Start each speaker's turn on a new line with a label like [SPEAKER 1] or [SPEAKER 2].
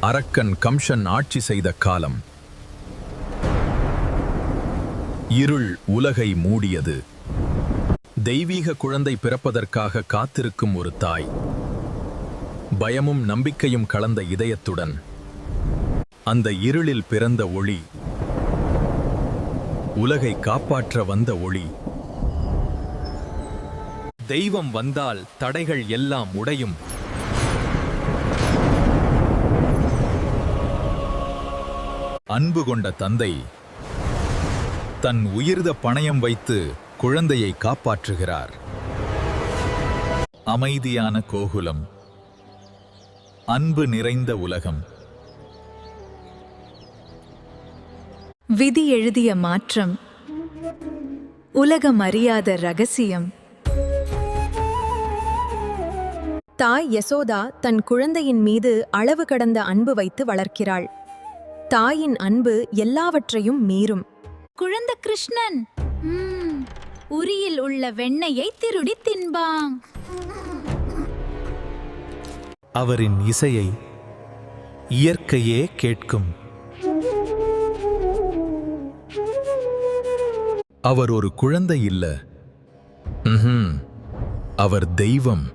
[SPEAKER 1] அரக்கன் கம்சன் ஆட்சி செய்த காலம். இருள் உலகை மூடியது. தெய்வீக குழந்தை பிறப்பதற்காக காத்திருக்கும் ஒரு தாய், பயமும் நம்பிக்கையும் கலந்த இதயத்துடன். அந்த இருளில் பிறந்த ஒளி, உலகை காப்பாற்ற வந்த ஒளி. தெய்வம் வந்தால் தடைகள் எல்லாம் உடையும். அன்பு கொண்ட தந்தை தன் உயிர்த பணயம் வைத்து குழந்தையை காப்பாற்றுகிறார். அமைதியான கோகுலம், அன்பு நிறைந்த உலகம்.
[SPEAKER 2] விதி எழுதிய மாற்றம், உலகம் அறியாத ரகசியம். தாய் யசோதா தன் குழந்தையின் மீது அளவு கடந்த அன்பு வைத்து வளர்க்கிறாள். தாயின் அன்பு எல்லாவற்றையும் மீறும்.
[SPEAKER 3] குழந்தை கிருஷ்ணன் உரியில் உள்ள வெண்ணெயை திருடி தின்பாங்.
[SPEAKER 1] அவரின் இசையை இயற்கையே கேட்கும். அவர் ஒரு குழந்தை இல்ல, அவர் தெய்வம்.